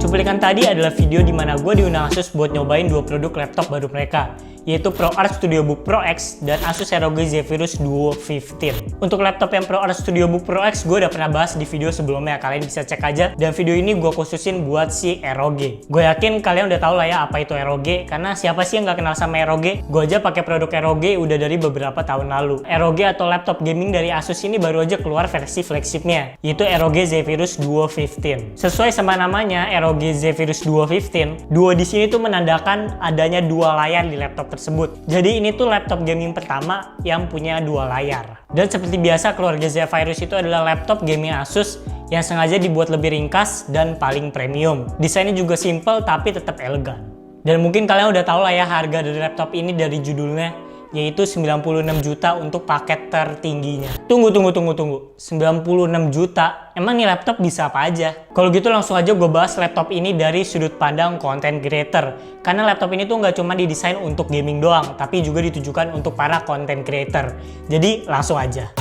Cuplikan tadi adalah video di mana gue diundang Asus buat nyobain dua produk laptop baru mereka, yaitu ProArt StudioBook Pro X dan Asus ROG Zephyrus Duo 15. Untuk laptop yang ProArt StudioBook Pro X gue udah pernah bahas di video sebelumnya, kalian bisa cek aja. Dan video ini gue khususin buat si ROG. Gue yakin kalian udah tahu lah ya apa itu ROG, karena siapa sih yang nggak kenal sama ROG? Gue aja pakai produk ROG udah dari beberapa tahun lalu. ROG atau laptop gaming dari Asus ini baru aja keluar versi flagshipnya, yaitu ROG Zephyrus Duo 15. Sesuai sama namanya, ROG Zephyrus Duo 15, Duo di sini tuh menandakan adanya dua layar di laptop tersebut. Jadi ini tuh laptop gaming pertama yang punya dua layar. Dan seperti biasa, keluarga Zephyrus itu adalah laptop gaming Asus yang sengaja dibuat lebih ringkas dan paling premium. Desainnya juga simple tapi tetap elegan. Dan mungkin kalian udah tahu lah ya harga dari laptop ini dari judulnya, yaitu 96 juta untuk paket tertingginya. Tunggu. 96 juta? Emang nih laptop bisa apa aja? Kalau gitu langsung aja gue bahas laptop ini dari sudut pandang content creator. Karena laptop ini tuh nggak cuma didesain untuk gaming doang, tapi juga ditujukan untuk para content creator. Jadi langsung aja.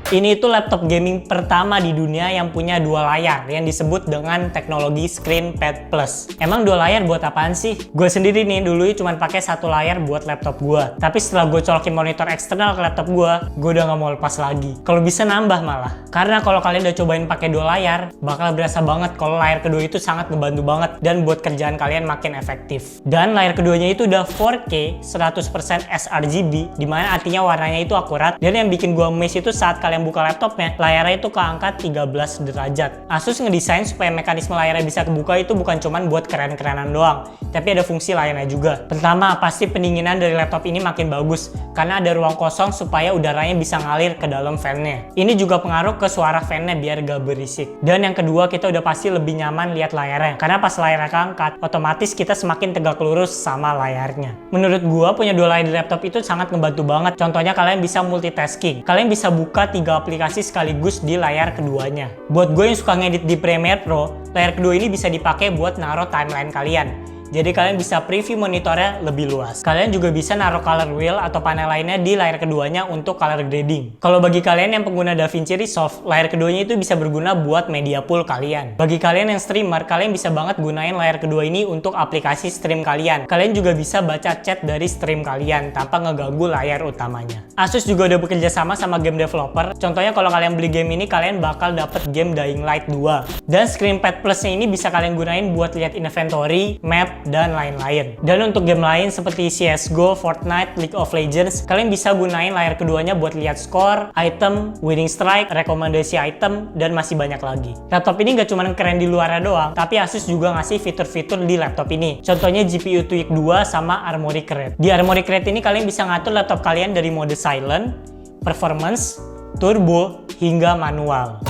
Ini itu laptop gaming pertama di dunia yang punya dua layar yang disebut dengan teknologi ScreenPad Plus. Emang dua layar buat apaan sih? Gue sendiri nih dulu cuma pakai satu layar buat laptop gue. Tapi setelah gue colokin monitor eksternal ke laptop gue udah nggak mau lepas lagi. Kalau bisa nambah malah. Karena kalau kalian udah cobain pakai dua layar, bakal berasa banget kalau layar kedua itu sangat ngebantu banget dan buat kerjaan kalian makin efektif. Dan layar keduanya itu udah 4K 100% sRGB, dimana artinya warnanya itu akurat. Dan yang bikin gue amazed itu saat kalian buka laptopnya, layarnya itu keangkat 13 derajat. Asus ngedesain supaya mekanisme layarnya bisa kebuka itu bukan cuman buat keren-kerenan doang, tapi ada fungsi lainnya juga. Pertama, pasti pendinginan dari laptop ini makin bagus karena ada ruang kosong supaya udaranya bisa ngalir ke dalam fan-nya. Ini juga pengaruh ke suara fan-nya biar gak berisik. Dan yang kedua, kita udah pasti lebih nyaman lihat layarnya, karena pas layarnya keangkat, otomatis kita semakin tegak lurus sama layarnya. Menurut gua, punya dua layar di laptop itu sangat ngebantu banget. Contohnya kalian bisa multitasking. Kalian bisa buka 3 aplikasi sekaligus di layar keduanya. Buat gue yang suka ngedit di Premiere Pro, layar kedua ini bisa dipakai buat naruh timeline kalian. Jadi kalian bisa preview monitornya lebih luas. Kalian juga bisa naruh color wheel atau panel lainnya di layar keduanya untuk color grading. Kalau bagi kalian yang pengguna DaVinci Resolve, layar keduanya itu bisa berguna buat media pool kalian. Bagi kalian yang streamer, kalian bisa banget gunain layar kedua ini untuk aplikasi stream kalian. Kalian juga bisa baca chat dari stream kalian tanpa ngeganggu layar utamanya. Asus juga udah bekerja sama game developer. Contohnya kalau kalian beli game ini, kalian bakal dapet game Dying Light 2. Dan ScreenPad Plus-nya ini bisa kalian gunain buat lihat inventory, map, dan lain-lain. Dan untuk game lain seperti CSGO, Fortnite, League of Legends, kalian bisa gunain layar keduanya buat lihat skor, item, winning strike, rekomendasi item, dan masih banyak lagi. Laptop ini gak cuma keren di luarnya doang, tapi Asus juga ngasih fitur-fitur di laptop ini. Contohnya GPU Tweak 2 sama Armoury Crate. Di Armoury Crate ini kalian bisa ngatur laptop kalian dari mode silent, performance, turbo, hingga manual.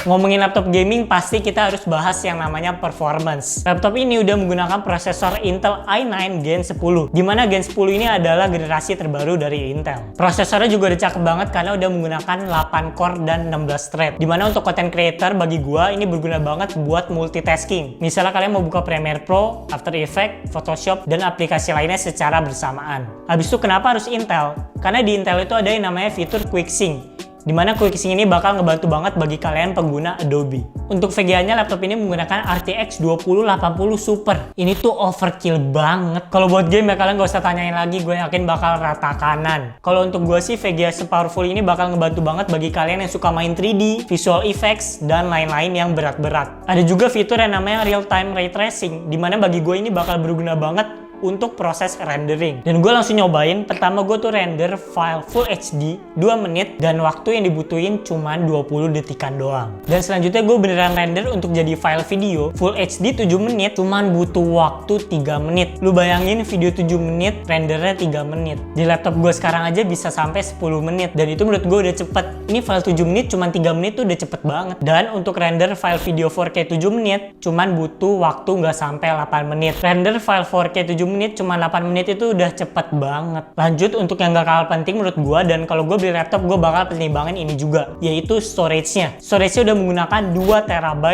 Ngomongin laptop gaming, pasti kita harus bahas yang namanya performance. Laptop ini udah menggunakan prosesor Intel i9 Gen 10, dimana Gen 10 ini adalah generasi terbaru dari Intel. Prosesornya juga udah cakep banget karena udah menggunakan 8 core dan 16 thread. Dimana untuk content creator bagi gua ini berguna banget buat multitasking. Misalnya kalian mau buka Premiere Pro, After Effects, Photoshop, dan aplikasi lainnya secara bersamaan. Habis itu kenapa harus Intel? Karena di Intel itu ada yang namanya fitur Quick Sync, dimana Quick Sync ini bakal ngebantu banget bagi kalian pengguna Adobe. Untuk VGA-nya laptop ini menggunakan RTX 2080 Super. Ini tuh overkill banget. Kalau buat game ya kalian gak usah tanyain lagi, gue yakin bakal rata kanan. Kalau untuk gue sih VGA sepowerful ini bakal ngebantu banget bagi kalian yang suka main 3D, visual effects, dan lain-lain yang berat-berat. Ada juga fitur yang namanya real time ray tracing, dimana bagi gue ini bakal berguna banget untuk proses rendering. Dan gue langsung nyobain. Pertama gue tuh render file Full HD 2 menit dan waktu yang dibutuhin cuma 20 detikan doang. Dan selanjutnya gue beneran render untuk jadi file video Full HD 7 menit cuman butuh waktu 3 menit. Lu bayangin video 7 menit rendernya 3 menit. Di laptop gue sekarang aja bisa sampai 10 menit dan itu menurut gue udah cepet. Ini file 7 menit cuman 3 menit tuh udah cepet banget. Dan untuk render file video 4K 7 menit cuman butuh waktu nggak sampai 8 menit. Render file 4K 7 menit cuma 8 menit itu udah cepet banget. Lanjut untuk yang gak kalah penting menurut gua, dan kalau gue beli laptop gue bakal pertimbangin ini juga, yaitu storage-nya. Storage-nya udah menggunakan 2 TB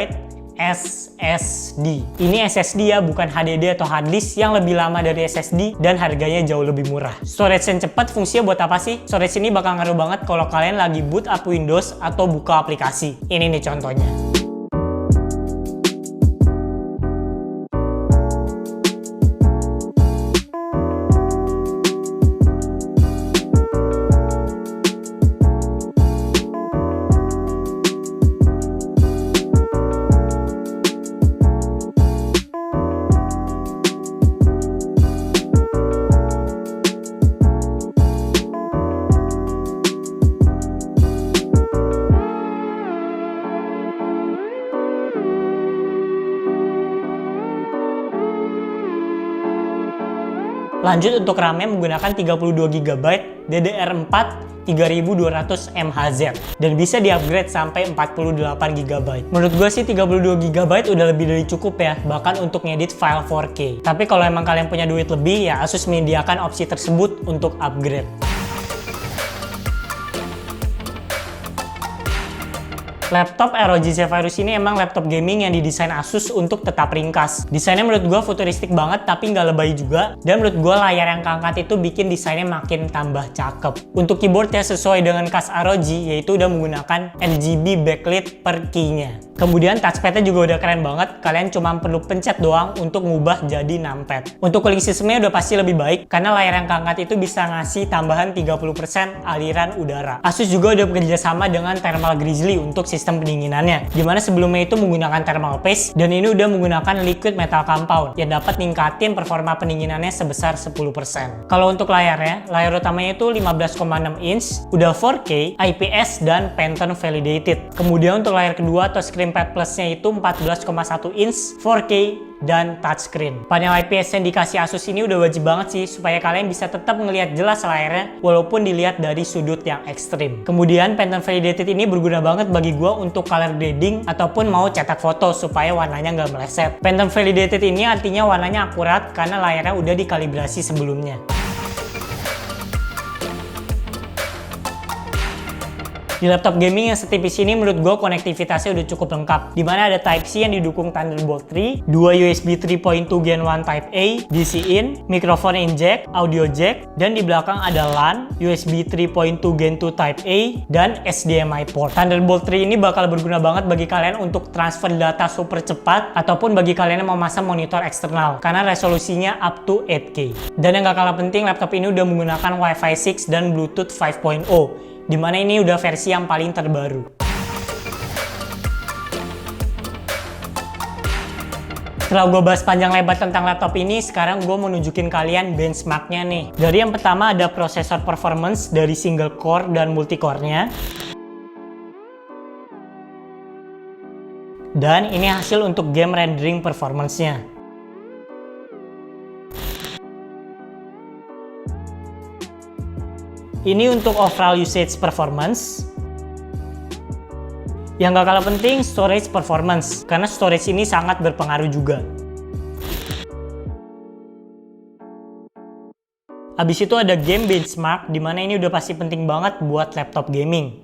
SSD. Ini SSD ya, bukan HDD atau hard disk yang lebih lama dari SSD dan harganya jauh lebih murah. Storage yang cepat fungsinya buat apa sih? Storage ini bakal ngaruh banget kalau kalian lagi boot up Windows atau buka aplikasi. Ini nih contohnya. Lanjut untuk RAM-nya menggunakan 32GB DDR4 3200 MHz dan bisa di-upgrade sampai 48GB. Menurut gue sih 32GB udah lebih dari cukup ya, bahkan untuk ngedit file 4K. Tapi kalau emang kalian punya duit lebih ya Asus menyediakan opsi tersebut untuk upgrade. Laptop ROG Zephyrus ini emang laptop gaming yang didesain Asus untuk tetap ringkas. Desainnya menurut gua futuristik banget tapi nggak lebay juga. Dan menurut gua layar yang keangkat itu bikin desainnya makin tambah cakep. Untuk keyboardnya sesuai dengan khas ROG, yaitu udah menggunakan RGB backlit per key-nya. Kemudian touchpad-nya juga udah keren banget. Kalian cuma perlu pencet doang untuk ngubah jadi numpad. Untuk cooling system-nya udah pasti lebih baik karena layar yang keangkat itu bisa ngasih tambahan 30% aliran udara. Asus juga udah bekerja sama dengan Thermal Grizzly untuk sistem pendinginannya, dimana sebelumnya itu menggunakan thermal paste dan ini udah menggunakan liquid metal compound yang dapat ningkatin performa pendinginannya sebesar 10%. Kalau untuk layarnya, layar utamanya itu 15,6 inch, udah 4K, IPS dan Pantone validated. Kemudian untuk layar kedua atau ScreenPad Plus-nya itu 14,1 inch, 4K dan touchscreen. Panel IPS yang dikasih Asus ini udah wajib banget sih supaya kalian bisa tetap ngelihat jelas layarnya walaupun dilihat dari sudut yang ekstrim. Kemudian Pantone validated ini berguna banget bagi gua untuk color grading ataupun mau cetak foto supaya warnanya nggak meleset. Pantone validated ini artinya warnanya akurat karena layarnya udah dikalibrasi sebelumnya. Di laptop gaming yang setipis ini menurut gue konektivitasnya udah cukup lengkap, dimana ada Type-C yang didukung Thunderbolt 3, 2 USB 3.2 Gen 1 Type A, DC in, microphone inject, audio jack, dan di belakang ada LAN, USB 3.2 Gen 2 Type A, dan HDMI port. Thunderbolt 3 ini bakal berguna banget bagi kalian untuk transfer data super cepat ataupun bagi kalian yang mau masang monitor eksternal karena resolusinya up to 8K. Dan yang gak kalah penting, laptop ini udah menggunakan Wi-Fi 6 dan Bluetooth 5.0. Dimana ini udah versi yang paling terbaru. Setelah gue bahas panjang lebar tentang laptop ini, sekarang gue mau nunjukin kalian benchmarknya nih. Dari yang pertama ada prosesor performance dari single core dan multi core-nya. Dan ini hasil untuk game rendering performance-nya. Ini untuk overall usage performance. Yang gak kalah penting, storage performance, karena storage ini sangat berpengaruh juga. Habis itu ada game benchmark, dimana ini udah pasti penting banget buat laptop gaming.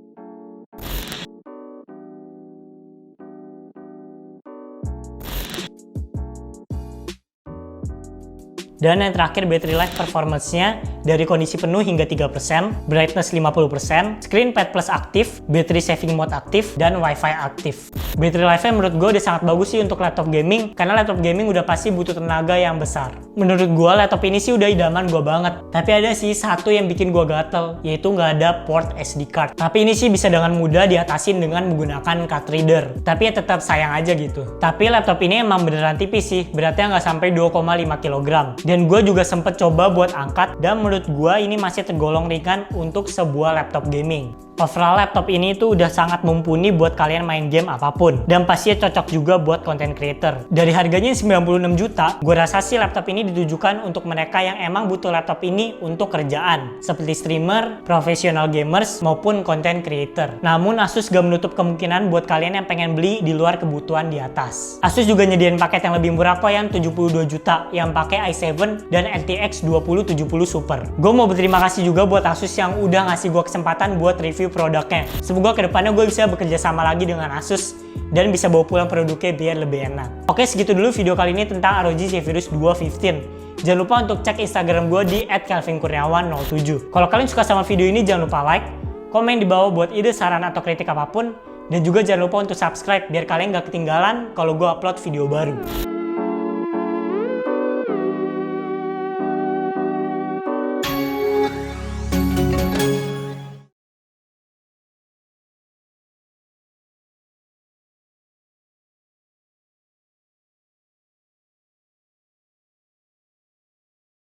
Dan yang terakhir battery life performance-nya dari kondisi penuh hingga 3%, brightness 50%, ScreenPad Plus aktif, battery saving mode aktif, dan Wi-Fi aktif. Battery life-nya menurut gue udah sangat bagus sih untuk laptop gaming, karena laptop gaming udah pasti butuh tenaga yang besar. Menurut gue laptop ini sih udah idaman gue banget. Tapi ada sih satu yang bikin gue gatel, yaitu nggak ada port SD card. Tapi ini sih bisa dengan mudah diatasin dengan menggunakan card reader. Tapi ya tetap sayang aja gitu. Tapi laptop ini emang beneran tipis sih, beratnya nggak sampai 2,5 kg. Dan gue juga sempet coba buat angkat dan menurut gue ini masih tergolong ringan untuk sebuah laptop gaming. Overall laptop ini tuh udah sangat mumpuni buat kalian main game apapun dan pastinya cocok juga buat content creator. Dari harganya 96 juta, gue rasa sih laptop ini ditujukan untuk mereka yang emang butuh laptop ini untuk kerjaan seperti streamer, profesional gamers maupun content creator. Namun Asus gak menutup kemungkinan buat kalian yang pengen beli di luar kebutuhan di atas. Asus juga nyediain paket yang lebih murah kok yang 72 juta yang pakai i7 dan RTX 2070 Super. Gue mau berterima kasih juga buat Asus yang udah ngasih gue kesempatan buat review review produknya. Semoga kedepannya gue bisa bekerja sama lagi dengan Asus dan bisa bawa pulang produknya biar lebih enak. Oke, segitu dulu video kali ini tentang ROG Zephyrus 215. Jangan lupa untuk cek Instagram gue di @kelvinkurniawan07. Kalau kalian suka sama video ini, jangan lupa like, komen di bawah buat ide, saran, atau kritik apapun. Dan juga jangan lupa untuk subscribe biar kalian gak ketinggalan kalau gue upload video baru.